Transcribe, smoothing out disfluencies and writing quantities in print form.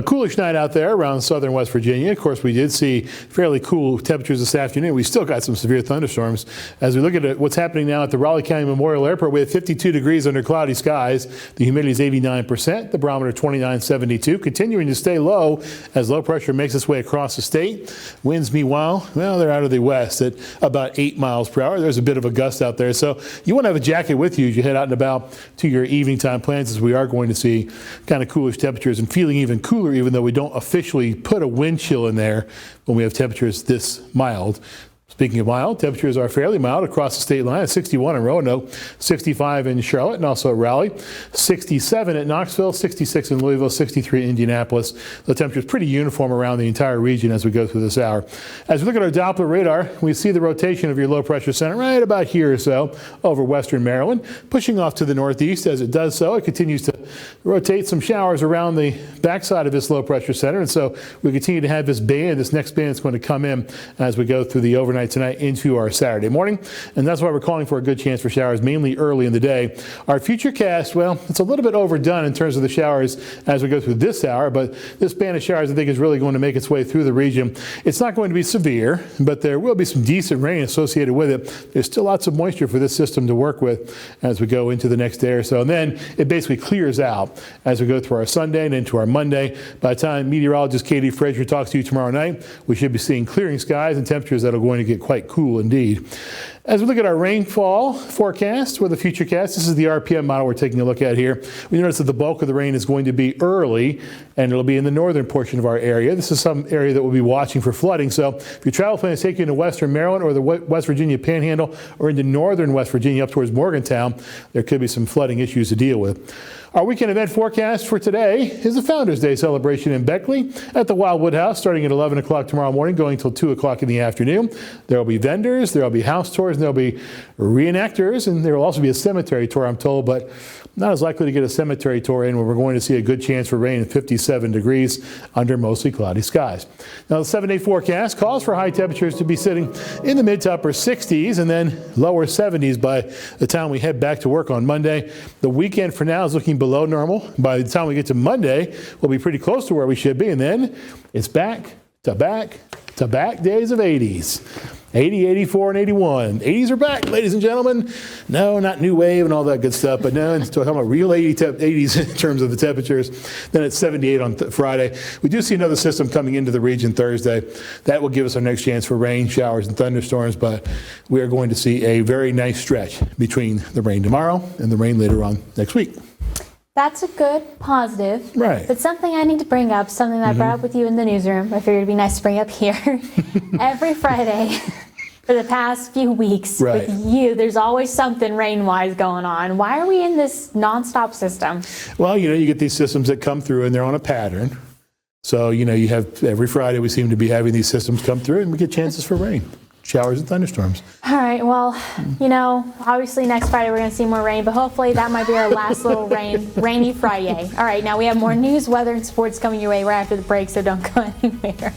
A coolish night out there around southern West Virginia. Of course, we did see fairly cool temperatures this afternoon. We still got some severe thunderstorms. As we look at what's happening now at the Raleigh County Memorial Airport, we have 52 degrees under cloudy skies. The humidity is 89%. The barometer 29.72. Continuing to stay low as low pressure makes its way across the state. Winds, meanwhile, well, they're out of the west at about 8 miles per hour. There's a bit of a gust out there. So you want to have a jacket with you as you head out and about to your evening time plans, as we are going to see kind of coolish temperatures and feeling even cooler, even though we don't officially put a wind chill in there when we have temperatures this mild. Speaking of mild, temperatures are fairly mild across the state line at 61 in Roanoke, 65 in Charlotte and also at Raleigh, 67 at Knoxville, 66 in Louisville, 63 in Indianapolis. The temperature is pretty uniform around the entire region as we go through this hour. As we look at our Doppler radar, we see the rotation of your low pressure center right about here or so over western Maryland, pushing off to the northeast. As it does so, it continues to rotate some showers around the backside of this low pressure center, and so we continue to have this band. This next band is going to come in as we go through the overnight tonight into our Saturday morning, and that's why we're calling for a good chance for showers mainly early in the day. Our futurecast, well, it's a little bit overdone in terms of the showers as we go through this hour, but this band of showers I think is really going to make its way through the region. It's not going to be severe, but there will be some decent rain associated with it. There's still lots of moisture for this system to work with as we go into the next day or so, and then it basically clears out as we go through our Sunday and into our Monday. By the time meteorologist Katie Frazier talks to you tomorrow night, we should be seeing clearing skies and temperatures that are going to get quite cool indeed. As we look at our rainfall forecast with the Futurecast, this is the RPM model we're taking a look at here. We notice that the bulk of the rain is going to be early, and it'll be in the northern portion of our area. This is some area that we'll be watching for flooding. So if your travel plan is taking you into western Maryland or the West Virginia Panhandle or into northern West Virginia up towards Morgantown, there could be some flooding issues to deal with. Our weekend event forecast for today is the Founders Day celebration in Beckley at the Wildwood House, starting at 11 o'clock tomorrow morning, going until 2 o'clock in the afternoon. There will be vendors, there will be house tours, and there will be reenactors, and there will also be a cemetery tour, I'm told, but not as likely to get a cemetery tour in where we're going to see a good chance for rain at 57 degrees under mostly cloudy skies. Now, the 7-day forecast calls for high temperatures to be sitting in the mid to upper 60s and then lower 70s by the time we head back to work on Monday. The weekend for now is looking below normal. By the time we get to Monday, we'll be pretty close to where we should be, and then it's back to back to back days of 80s. 80, 84, and 81. 80s are back, ladies and gentlemen. No, not new wave and all that good stuff, but no, it's talking about real 80s in terms of the temperatures. Then it's 78 on Friday. We do see another system coming into the region Thursday. That will give us our next chance for rain, showers, and thunderstorms, but we are going to see a very nice stretch between the rain tomorrow and the rain later on next week. That's a good positive. Right. But something I need to bring up, something that I brought up with you in the newsroom, I figured it'd be nice to bring up here. Every Friday for the past few weeks with you, there's always something rain-wise going on. Why are we in this nonstop system? Well, you get these systems that come through and they're on a pattern. So, you have every Friday we seem to be having these systems come through and we get chances for rain. Showers and thunderstorms. All right, well, obviously next Friday we're going to see more rain, but hopefully that might be our last little rainy Friday. All right, now we have more news, weather, and sports coming your way right after the break, so don't go anywhere.